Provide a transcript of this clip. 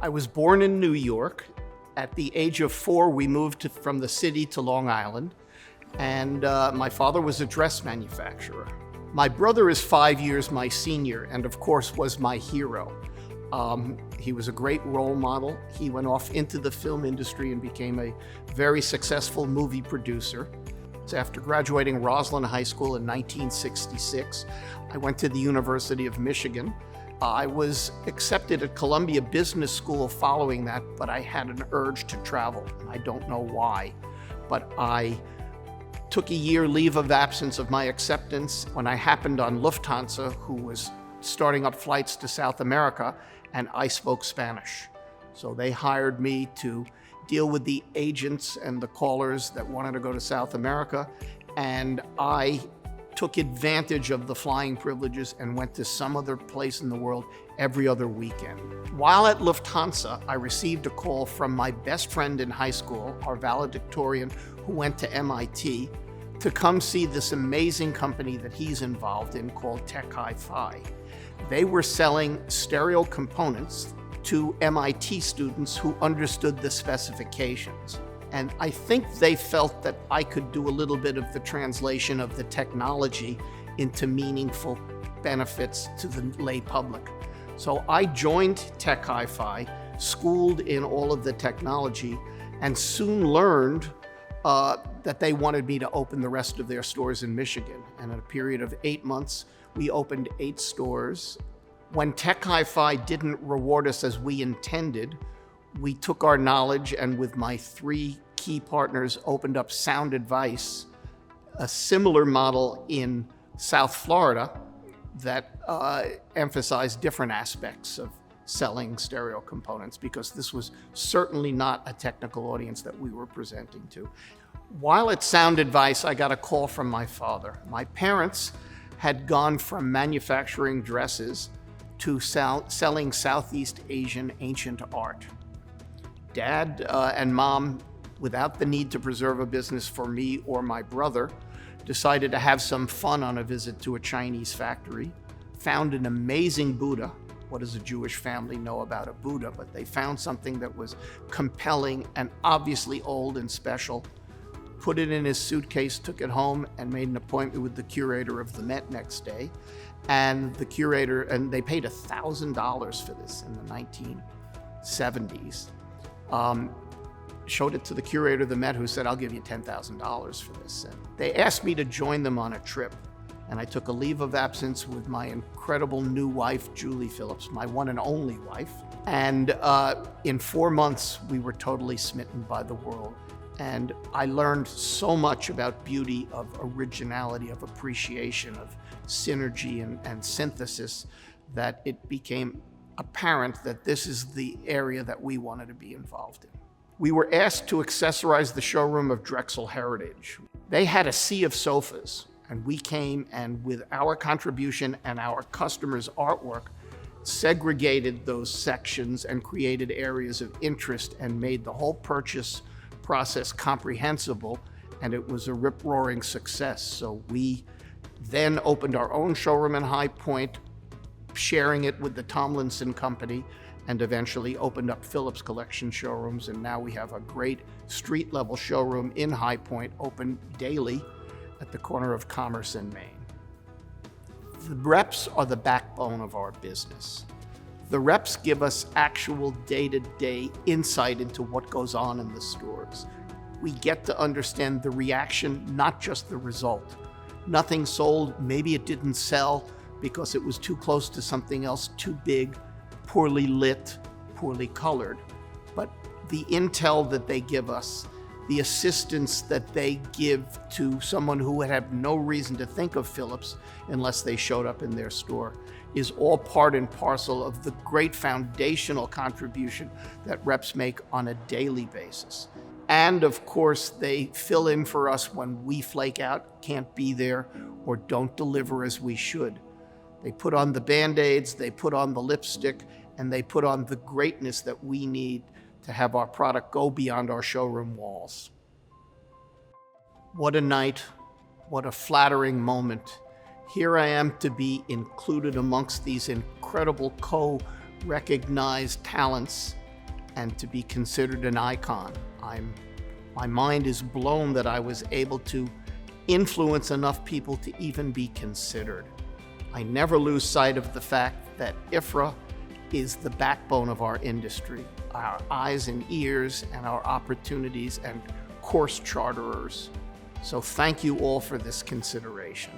I was born in New York. At the age of 4, we moved from the city to Long Island, and my father was a dress manufacturer. My brother is 5 years my senior, and of course was my hero. He was a great role model. He went off into the film industry and became a very successful movie producer. So after graduating Roslyn High School in 1966, I went to the University of Michigan. I was accepted at Columbia Business School following that, but I had an urge to travel, and I don't know why. But I took a year leave of absence of my acceptance when I happened on Lufthansa, who was starting up flights to South America, and I spoke Spanish. So they hired me to deal with the agents and the callers that wanted to go to South America, and I took advantage of the flying privileges and went to some other place in the world every other weekend. While at Lufthansa, I received a call from my best friend in high school, our valedictorian who went to MIT, to come see this amazing company that he's involved in called Tech Hi-Fi. They were selling stereo components to MIT students who understood the specifications. And I think they felt that I could do a little bit of the translation of the technology into meaningful benefits to the lay public. So I joined Tech Hi-Fi, schooled in all of the technology, and soon learned that they wanted me to open the rest of their stores in Michigan. And in a period of 8 months, we opened 8 stores. When Tech Hi-Fi didn't reward us as we intended, we took our knowledge and with my 3 key partners opened up Sound Advice, a similar model in South Florida that emphasized different aspects of selling stereo components, because this was certainly not a technical audience that we were presenting to. While at Sound Advice, I got a call from my father. My parents had gone from manufacturing dresses to selling Southeast Asian ancient art. Dad and Mom, without the need to preserve a business for me or my brother, decided to have some fun on a visit to a Chinese factory, found an amazing Buddha. What does a Jewish family know about a Buddha? But they found something that was compelling and obviously old and special, put it in his suitcase, took it home, and made an appointment with the curator of the Met next day. And the curator, and they paid $1,000 for this in the 1970s. Showed it to the curator of the Met, who said, "I'll give you $10,000 for this." And they asked me to join them on a trip. And I took a leave of absence with my incredible new wife, Julie Phillips, my one and only wife. And in 4 months, we were totally smitten by the world. And I learned so much about beauty, of originality, of appreciation, of synergy and synthesis, that it became apparent that this is the area that we wanted to be involved in. We were asked to accessorize the showroom of Drexel Heritage. They had a sea of sofas, and we came and with our contribution and our customers' artwork, segregated those sections and created areas of interest and made the whole purchase process comprehensible, and it was a rip-roaring success. So we then opened our own showroom in High Point, sharing it with the Tomlinson Company, and eventually opened up Phillips Collection showrooms, and now we have a great street-level showroom in High Point, open daily at the corner of Commerce and Main. The reps are the backbone of our business. The reps give us actual day-to-day insight into what goes on in the stores. We get to understand the reaction, not just the result. Nothing sold, maybe it didn't sell because it was too close to something else, too big, poorly lit, poorly colored. But the intel that they give us, the assistance that they give to someone who would have no reason to think of Phillips unless they showed up in their store, is all part and parcel of the great foundational contribution that reps make on a daily basis. And of course, they fill in for us when we flake out, can't be there, or don't deliver as we should. They put on the Band-Aids, they put on the lipstick, and they put on the greatness that we need to have our product go beyond our showroom walls. What a night, what a flattering moment. Here I am to be included amongst these incredible co-recognized talents and to be considered an icon. My mind is blown that I was able to influence enough people to even be considered. I never lose sight of the fact that IHFRA is the backbone of our industry, our eyes and ears and our opportunities and course charterers. So thank you all for this consideration.